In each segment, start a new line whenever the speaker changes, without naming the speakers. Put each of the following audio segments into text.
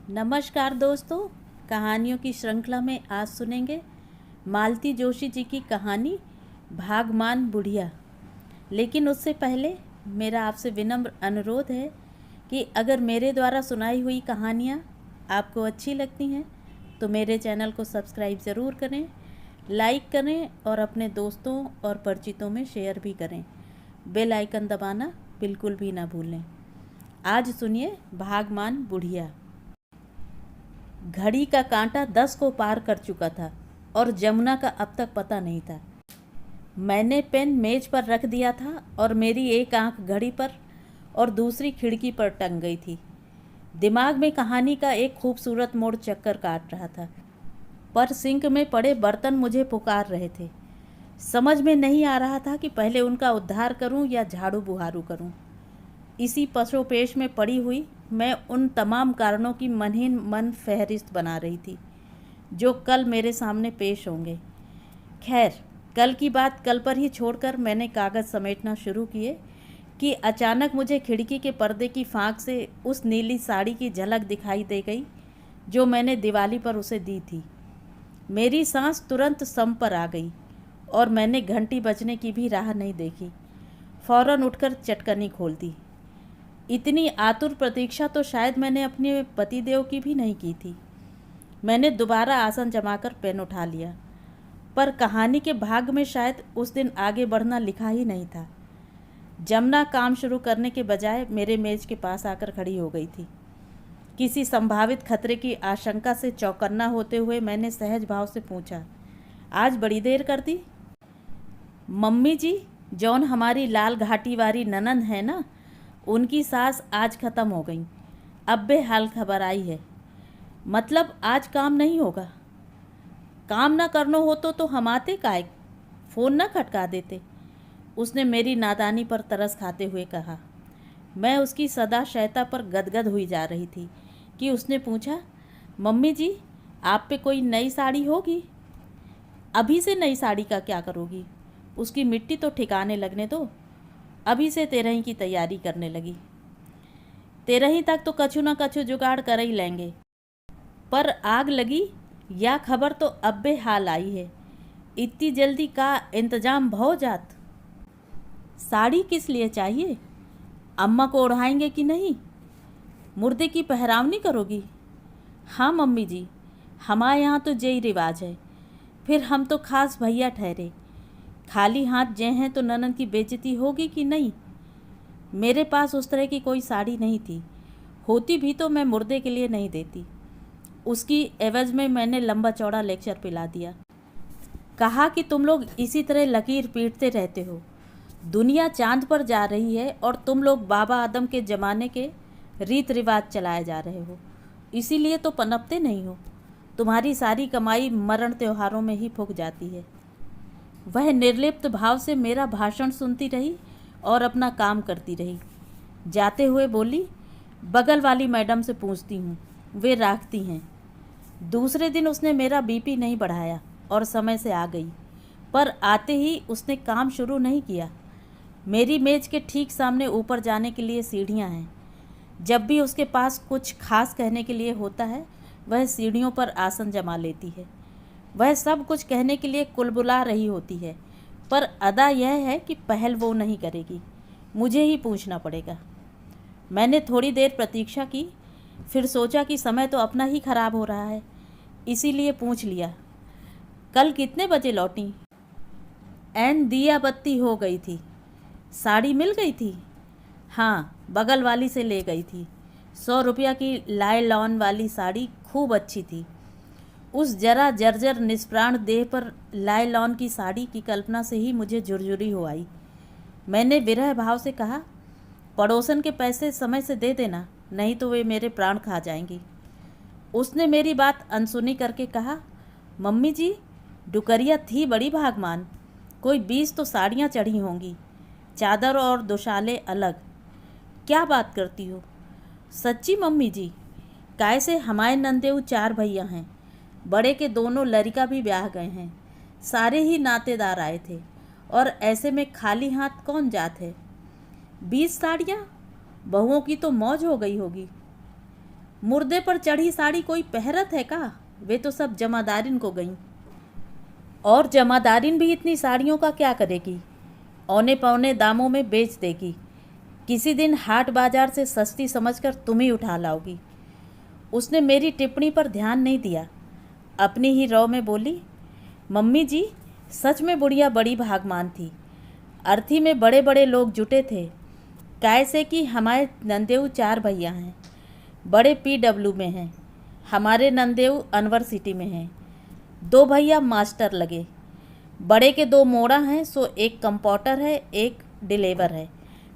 नमस्कार दोस्तों, कहानियों की श्रृंखला में आज सुनेंगे मालती जोशी जी की कहानी भागमान बुढ़िया। लेकिन उससे पहले मेरा आपसे विनम्र अनुरोध है कि अगर मेरे द्वारा सुनाई हुई कहानियाँ आपको अच्छी लगती हैं तो मेरे चैनल को सब्सक्राइब ज़रूर करें, लाइक करें और अपने दोस्तों और परिचितों में शेयर भी करें। बेल आइकन दबाना बिल्कुल भी ना भूलें। आज सुनिए भागमान बुढ़िया। घड़ी का कांटा 10 को पार कर चुका था और जमुना का अब तक पता नहीं था। मैंने पेन मेज पर रख दिया था और मेरी एक आंख घड़ी पर और दूसरी खिड़की पर टंग गई थी। दिमाग में कहानी का एक खूबसूरत मोड़ चक्कर काट रहा था, पर सिंक में पड़े बर्तन मुझे पुकार रहे थे। समझ में नहीं आ रहा था कि पहले उनका उद्धार करूं या झाड़ू बुहारू करूं। इसी पसोपेश में पड़ी हुई मैं उन तमाम कारणों की मन फहरिस्त बना रही थी जो कल मेरे सामने पेश होंगे। खैर, कल की बात कल पर ही छोड़कर मैंने कागज़ समेटना शुरू किए कि अचानक मुझे खिड़की के पर्दे की फाँक से उस नीली साड़ी की झलक दिखाई दे गई जो मैंने दिवाली पर उसे दी थी। मेरी सांस तुरंत सम पर आ गई और मैंने घंटी बजने की भी राह नहीं देखी। फौरन उठकर चटकनी खोल दी। इतनी आतुर प्रतीक्षा तो शायद मैंने अपने पतिदेव की भी नहीं की थी। मैंने दोबारा आसन जमाकर पेन उठा लिया, पर कहानी के भाग में शायद उस दिन आगे बढ़ना लिखा ही नहीं था। जमुना काम शुरू करने के बजाय मेरे मेज के पास आकर खड़ी हो गई थी। किसी संभावित खतरे की आशंका से चौकन्ना होते हुए मैंने सहज भाव से पूछा, आज बड़ी देर कर दी? मम्मी जी, जौन हमारी लाल घाटी वाली ननंद है ना, उनकी सास आज ख़त्म हो गई। अब बेहाल खबर आई है। मतलब आज काम नहीं होगा? काम ना करना हो तो हम आते काहे? फ़ोन ना खटका देते? उसने मेरी नादानी पर तरस खाते हुए कहा। मैं उसकी सदा शयता पर गदगद हुई जा रही थी कि उसने पूछा, मम्मी जी, आप पे कोई नई साड़ी होगी? अभी से नई साड़ी का क्या करोगी? उसकी मिट्टी तो ठिकाने लगने दो। अभी से तेरही की तैयारी करने लगी। तेरही तक तो कछु ना कछु जुगाड़ कर ही लेंगे, पर आग लगी या खबर तो अब बेहाल आई है। इतनी जल्दी का इंतजाम भौ जात। साड़ी किस लिए चाहिए? अम्मा को ओढ़ाएंगे कि नहीं? मुर्दे की पहरावनी करोगी? हाँ मम्मी जी, हमारे यहाँ तो यही रिवाज है। फिर हम तो खास भैया ठहरे। खाली हाथ जे हैं तो ननद की बेइज्जती होगी कि नहीं? मेरे पास उस तरह की कोई साड़ी नहीं थी। होती भी तो मैं मुर्दे के लिए नहीं देती। उसकी एवज में मैंने लंबा चौड़ा लेक्चर पिला दिया। कहा कि तुम लोग इसी तरह लकीर पीटते रहते हो। दुनिया चांद पर जा रही है और तुम लोग बाबा आदम के ज़माने के रीत रिवाज चलाए जा रहे हो, इसीलिए तो पनपते नहीं हो। तुम्हारी सारी कमाई मरण त्योहारों में ही फूक जाती है। वह निर्लिप्त भाव से मेरा भाषण सुनती रही और अपना काम करती रही। जाते हुए बोली, बगल वाली मैडम से पूछती हूँ, वे राखती हैं। दूसरे दिन उसने मेरा बीपी नहीं बढ़ाया और समय से आ गई, पर आते ही उसने काम शुरू नहीं किया। मेरी मेज के ठीक सामने ऊपर जाने के लिए सीढ़ियाँ हैं। जब भी उसके पास कुछ खास कहने के लिए होता है, वह सीढ़ियों पर आसन जमा लेती है। वह सब कुछ कहने के लिए कुलबुला रही होती है, पर अदा यह है कि पहल वो नहीं करेगी, मुझे ही पूछना पड़ेगा। मैंने थोड़ी देर प्रतीक्षा की, फिर सोचा कि समय तो अपना ही खराब हो रहा है, इसीलिए पूछ लिया, कल कितने बजे लौटी? ऐन दिया बत्ती हो गई थी। साड़ी मिल गई थी? हाँ, बगल वाली से ले गई थी। 100 रुपया की लायलॉन वाली साड़ी खूब अच्छी थी। उस जरा जर्जर निष्प्राण देह पर लायलॉन की साड़ी की कल्पना से ही मुझे झुरझुरी हो आई। मैंने विरह भाव से कहा, पड़ोसन के पैसे समय से दे देना, नहीं तो वे मेरे प्राण खा जाएंगी। उसने मेरी बात अनसुनी करके कहा, मम्मी जी, डुकरिया थी बड़ी भागमान। कोई 20 तो साड़ियाँ चढ़ी होंगी, चादर और दोशाले अलग। क्या बात करती हो? सच्ची मम्मी जी, कैसे हमारे नंदेऊ 4 भैया हैं। बड़े के दोनों लड़का भी ब्याह गए हैं। सारे ही नातेदार आए थे और ऐसे में खाली हाथ कौन जाते है। 20 साड़ियाँ? बहुओं की तो मौज हो गई होगी। मुर्दे पर चढ़ी साड़ी कोई पहरत है का? वे तो सब जमादारिन को गईं। और जमादारिन भी इतनी साड़ियों का क्या करेगी? औने पौने दामों में बेच देगी। किसी दिन हाट बाजार से सस्ती समझकर तुम ही उठा लाओगी। उसने मेरी टिप्पणी पर ध्यान नहीं दिया। अपनी ही रौ में बोली, मम्मी जी सच में बुढ़िया बड़ी भागमान थी। अर्थी में बड़े बड़े लोग जुटे थे। कैसे कि हमारे नंदेऊ 4 भैया हैं। बड़े PW में हैं। हमारे नंदेऊ अनवर सिटी में हैं। 2 भैया मास्टर लगे। बड़े के 2 मोड़ा हैं, सो एक कंपाउंडर है, एक डिलीवर है।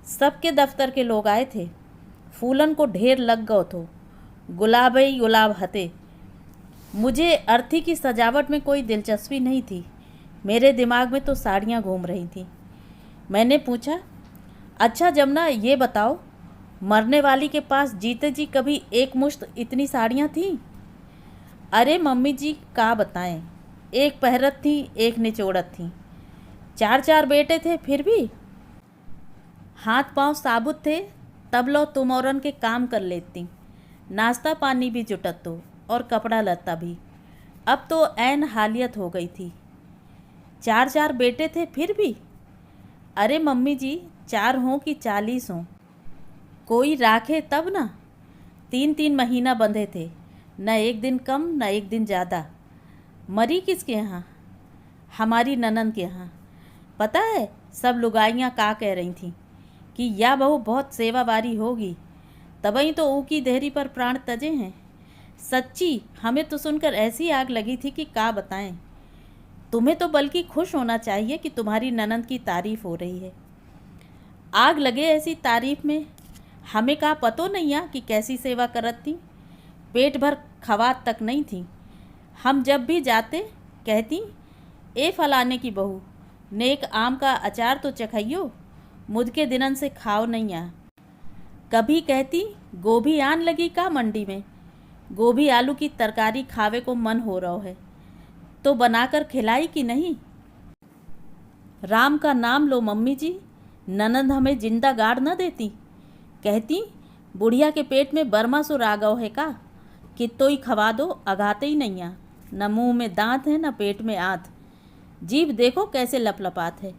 सबके दफ्तर के लोग आए थे। फूलन को ढेर लग गओ थो। गुलाब ही गुलाब हते। मुझे अर्थी की सजावट में कोई दिलचस्पी नहीं थी। मेरे दिमाग में तो साड़ियाँ घूम रही थीं। मैंने पूछा, अच्छा जमुना ये बताओ, मरने वाली के पास जीते जी कभी एक मुश्त इतनी साड़ियाँ थीं? अरे मम्मी जी का बताएं, एक पहरत थी, एक निचोड़त थी। 4 बेटे थे, फिर भी हाथ पांव साबुत थे। तब लो तुम औरन के काम कर लेती। नाश्ता पानी भी जुटत तो, और कपड़ा लत्ता भी। अब तो ऐन हालियत हो गई थी। 4 बेटे थे, फिर भी। अरे मम्मी जी 4 हों कि 40 हों, कोई राखे तब ना। 3 महीना बंधे थे, न एक दिन कम न एक दिन ज़्यादा। मरी किसके यहाँ? हमारी ननद के यहाँ। पता है सब लुगाइयाँ का कह रही थीं कि या बहू बहुत सेवावारी होगी, तबही तो ऊ की देहरी पर प्राण तजे हैं। सच्ची हमें तो सुनकर ऐसी आग लगी थी कि का बताएं। तुम्हें तो बल्कि खुश होना चाहिए कि तुम्हारी ननद की तारीफ हो रही है। आग लगे ऐसी तारीफ में। हमें का पतो नहीं आ कि कैसी सेवा करत थी। पेट भर खवात तक नहीं थी। हम जब भी जाते कहती, ए फलाने की बहू ने एक आम का अचार तो चखाइयो, मुझ के दिनन से खाओ नहीं आ। कभी कहती, गोभी आन लगी का मंडी में, गोभी आलू की तरकारी खावे को मन हो रहा है तो बनाकर खिलाई कि नहीं। राम का नाम लो मम्मी जी, ननद हमें जिंदा गाड़ न देती। कहती, बुढ़िया के पेट में बर्मा सुर आ गओ है का, कितो ही खवा दो, अगाते ही नहीं आ। न मुंह में दांत है न पेट में आंत, जीभ देखो कैसे लपलपात है।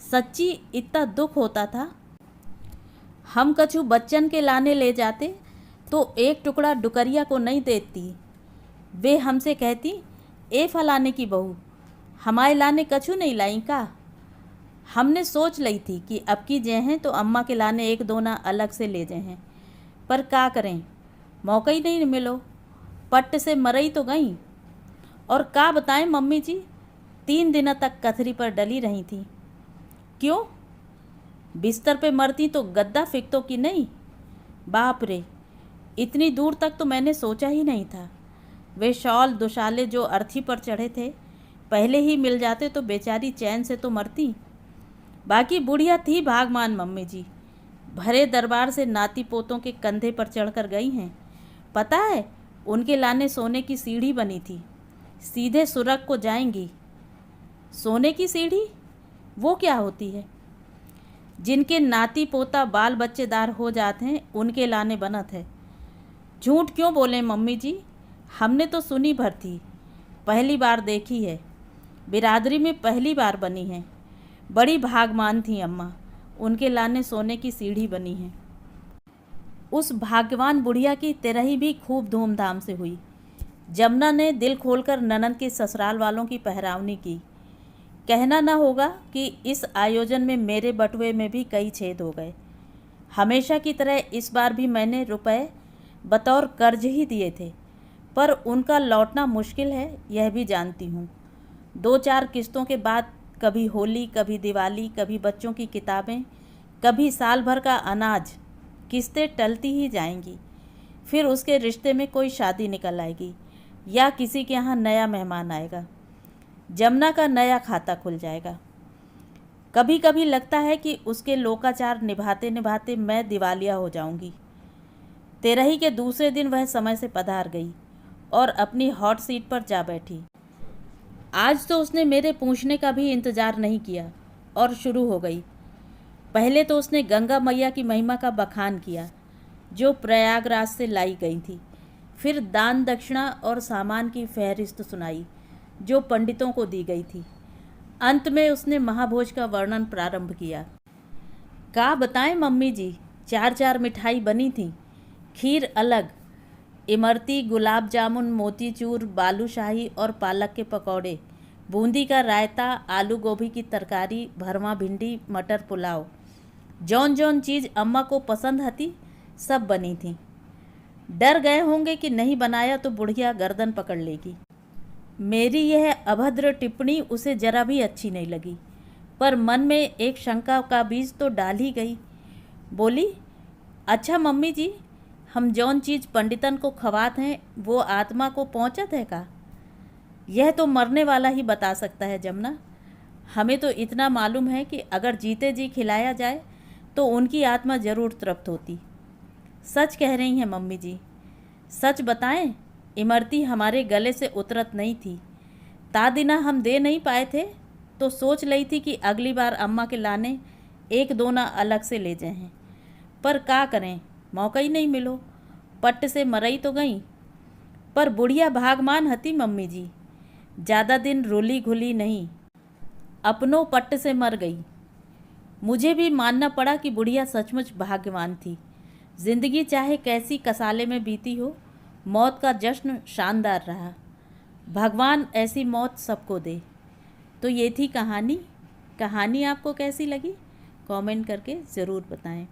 सच्ची इतना दुख होता था। हम कछु बच्चन के लाने ले जाते तो एक टुकड़ा डुकरिया को नहीं देती। वे हमसे कहती, ए फलाने की बहू हमारे लाने कछु नहीं लाई का। हमने सोच ली थी कि अब की जे हैं तो अम्मा के लाने 1-2 ना अलग से ले जाए हैं, पर क्या करें, मौका ही नहीं मिलो। पट्ट से मरई तो गई। और का बताएं मम्मी जी, 3 दिनों तक कथरी पर डली रही थी। क्यों? बिस्तर पे मरती तो गद्दा फिकतो कि नहीं। बाप रे, इतनी दूर तक तो मैंने सोचा ही नहीं था। वे शॉल दुशाले जो अर्थी पर चढ़े थे, पहले ही मिल जाते तो बेचारी चैन से तो मरती। बाकी बुढ़िया थी भागमान मम्मी जी, भरे दरबार से नाती पोतों के कंधे पर चढ़कर गई हैं। पता है उनके लाने सोने की सीढ़ी बनी थी, सीधे सुरग को जाएंगी। सोने की सीढ़ी वो क्या होती है? जिनके नाती पोता बाल बच्चेदार हो जाते हैं उनके लाने बनत है। झूठ क्यों बोले मम्मी जी, हमने तो सुनी भर थी, पहली बार देखी है। बिरादरी में पहली बार बनी है। बड़ी भागमान थी अम्मा, उनके लाने सोने की सीढ़ी बनी है। उस भाग्यवान बुढ़िया की तेरही भी खूब धूमधाम से हुई। जमुना ने दिल खोलकर ननद के ससुराल वालों की पहरावनी की। कहना न होगा कि इस आयोजन में मेरे बटुए में भी कई छेद हो गए। हमेशा की तरह इस बार भी मैंने रुपए बतौर कर्ज ही दिए थे, पर उनका लौटना मुश्किल है यह भी जानती हूँ। 2-4 किस्तों के बाद कभी होली, कभी दिवाली, कभी बच्चों की किताबें, कभी साल भर का अनाज, किस्तें टलती ही जाएंगी। फिर उसके रिश्ते में कोई शादी निकल आएगी या किसी के यहाँ नया मेहमान आएगा। जमुना का नया खाता खुल जाएगा। कभी कभी लगता है कि उसके लोकाचार निभाते निभाते मैं दिवालिया हो जाऊंगी। तेरही के दूसरे दिन वह समय से पधार गई और अपनी हॉट सीट पर जा बैठी। आज तो उसने मेरे पूछने का भी इंतज़ार नहीं किया और शुरू हो गई। पहले तो उसने गंगा मैया की महिमा का बखान किया जो प्रयागराज से लाई गई थी। फिर दान दक्षिणा और सामान की फहरिस्त सुनाई जो पंडितों को दी गई थी। अंत में उसने महाभोज का वर्णन प्रारंभ किया। का बताएं मम्मी जी, 4-4 मिठाई बनी थी, खीर अलग, इमरती, गुलाब जामुन, मोतीचूर, बालूशाही और पालक के पकौड़े, बूंदी का रायता, आलू गोभी की तरकारी, भरवा भिंडी, मटर पुलाव, जौन जौन चीज़ अम्मा को पसंद हती सब बनी थी। डर गए होंगे कि नहीं बनाया तो बुढ़िया गर्दन पकड़ लेगी। मेरी यह अभद्र टिप्पणी उसे जरा भी अच्छी नहीं लगी, पर मन में एक शंका का बीज तो डाल ही गई। बोली, अच्छा मम्मी जी, हम जौन चीज़ पंडितन को खवात हैं वो आत्मा को पहुँचत है का? यह तो मरने वाला ही बता सकता है जमुना। हमें तो इतना मालूम है कि अगर जीते जी खिलाया जाए तो उनकी आत्मा जरूर तृप्त होती। सच कह रही हैं मम्मी जी। सच बताएं, इमरती हमारे गले से उतरत नहीं थी। तादिना हम दे नहीं पाए थे तो सोच रही थी कि अगली बार अम्मा के लाने एक दोना अलग से ले जाएं, पर का करें, मौका ही नहीं मिलो। पट्ट से मरई तो गई, पर बुढ़िया भागमान हती मम्मी जी, ज़्यादा दिन रोली घुली नहीं, अपनों पट्ट से मर गई। मुझे भी मानना पड़ा कि बुढ़िया सचमुच भाग्यवान थी। जिंदगी चाहे कैसी कसाले में बीती हो, मौत का जश्न शानदार रहा। भगवान ऐसी मौत सबको दे। तो ये थी कहानी। कहानी आपको कैसी लगी कमेंट करके ज़रूर बताएं।